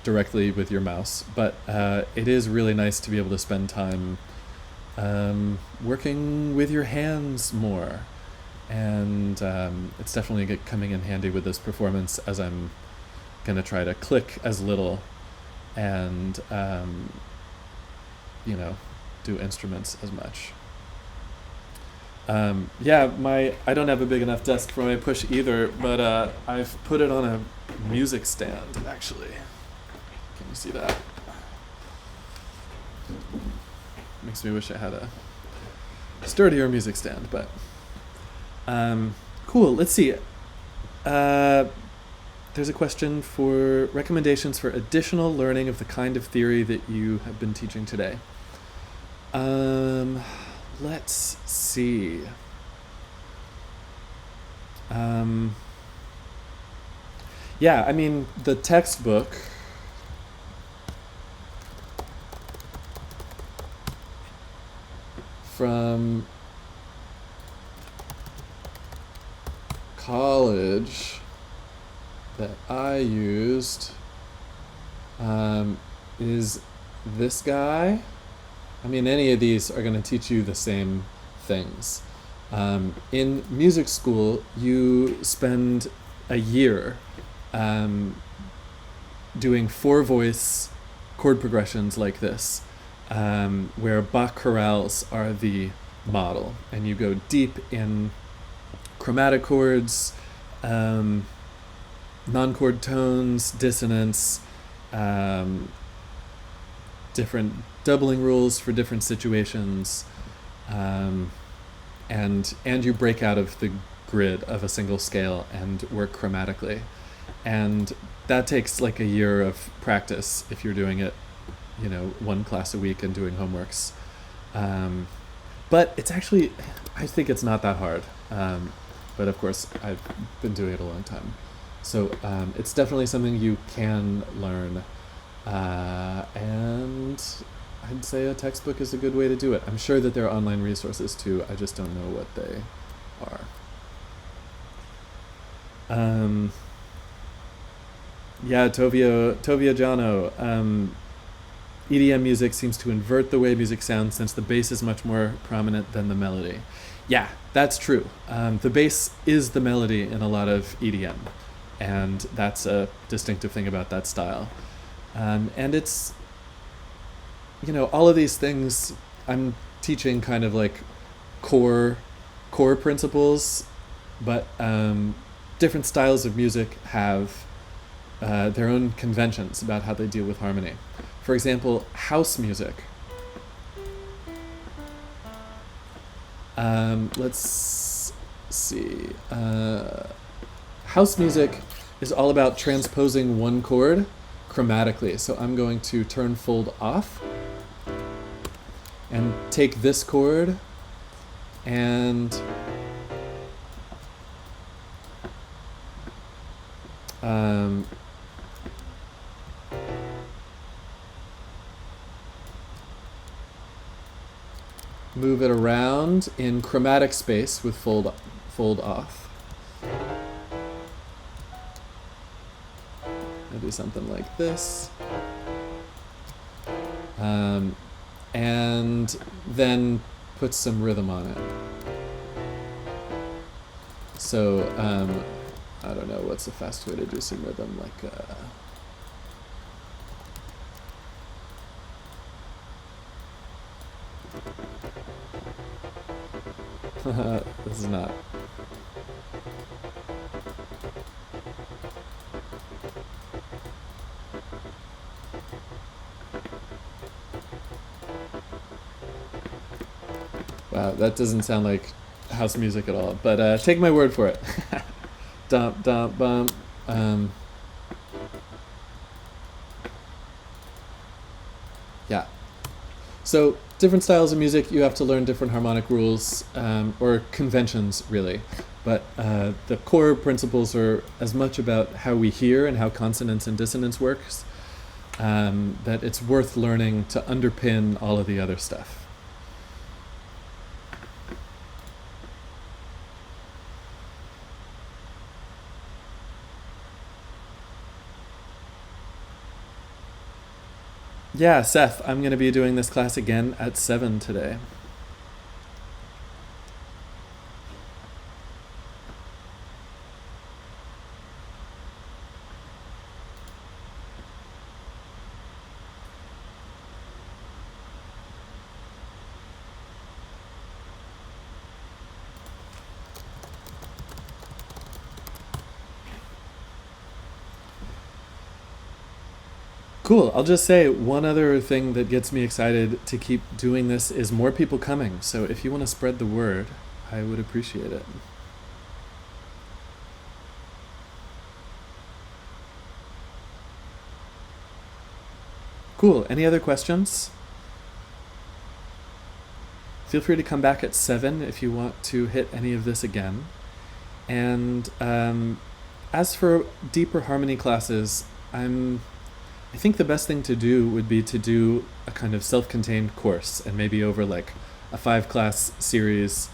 Speaker 1: directly with your mouse, but it is really nice to be able to spend time working with your hands more. And it's definitely coming in handy with this performance, as I'm going to try to click as little and, do instruments as much. I don't have a big enough desk for my push either, but I've put it on a music stand, actually. Can you see that? Makes me wish I had a sturdier music stand, but cool. Let's see. There's a question for recommendations for additional learning of the kind of theory that you have been teaching today. Let's see. The textbook from college that I used is this guy. Any of these are going to teach you the same things. In music school, you spend a year doing 4-voice chord progressions like this, where Bach chorales are the model, and you go deep in chromatic chords, non-chord tones, dissonance, different doubling rules for different situations, and you break out of the grid of a single scale and work chromatically. And that takes like a year of practice if you're doing it, one class a week and doing homeworks. But it's actually, I think it's not that hard. But of course, I've been doing it a long time. So it's definitely something you can learn. And I'd say a textbook is a good way to do it. I'm sure that there are online resources too. I just don't know what they are. Yeah, Tovio Jano. EDM music seems to invert the way music sounds since the bass is much more prominent than the melody. Yeah, that's true. The bass is the melody in a lot of EDM, and that's a distinctive thing about that style. And it's, all of these things I'm teaching kind of like core principles, but different styles of music have their own conventions about how they deal with harmony. For example, house music. Let's see. House music is all about transposing one chord chromatically. So I'm going to turn fold off and take this chord and move it around in chromatic space with fold off. I'll do something like this. And then put some rhythm on it. So, I don't know, what's the fast way to do some rhythm? Like, this is not. Wow, that doesn't sound like house music at all, but take my word for it. Dump, dump, bump. Yeah. So different styles of music, you have to learn different harmonic rules, or conventions, really. But the core principles are as much about how we hear and how consonance and dissonance works, that it's worth learning to underpin all of the other stuff. Yeah, Seth, I'm going to be doing this class again at 7 today. Cool. I'll just say one other thing that gets me excited to keep doing this is more people coming. So if you want to spread the word, I would appreciate it. Cool. Any other questions? Feel free to come back at 7 if you want to hit any of this again. And as for deeper harmony classes, I think the best thing to do would be to do a kind of self-contained course, and maybe over like a 5-class series,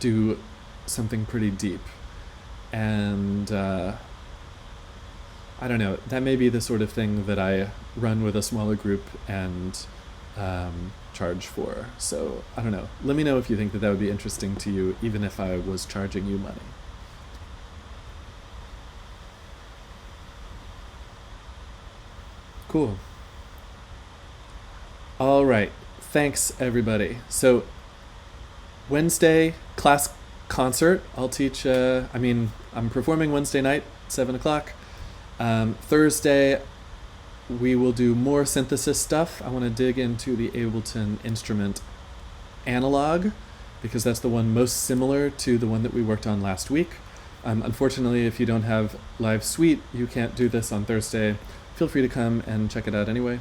Speaker 1: do something pretty deep. And I don't know, that may be the sort of thing that I run with a smaller group and charge for. So I don't know. Let me know if you think that would be interesting to you, even if I was charging you money. Cool. All right. Thanks, everybody. So Wednesday, class concert. I'll teach, I'm performing Wednesday night, 7 o'clock. Thursday, we will do more synthesis stuff. I want to dig into the Ableton instrument analog, because that's the one most similar to the one that we worked on last week. Unfortunately, if you don't have Live Suite, you can't do this on Thursday. Feel free to come and check it out anyway.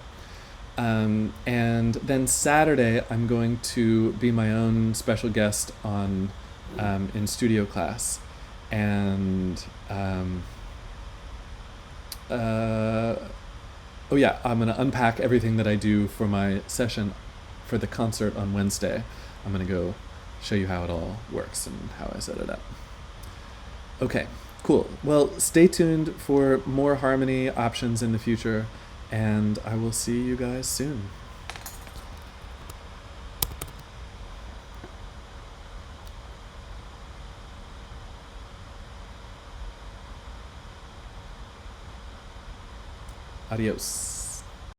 Speaker 1: And then Saturday, I'm going to be my own special guest on in studio class. And Oh yeah, I'm gonna unpack everything that I do for my session for the concert on Wednesday. I'm gonna go show you how it all works and how I set it up. Okay, cool. Well, stay tuned for more harmony options in the future, and I will see you guys soon. Adios.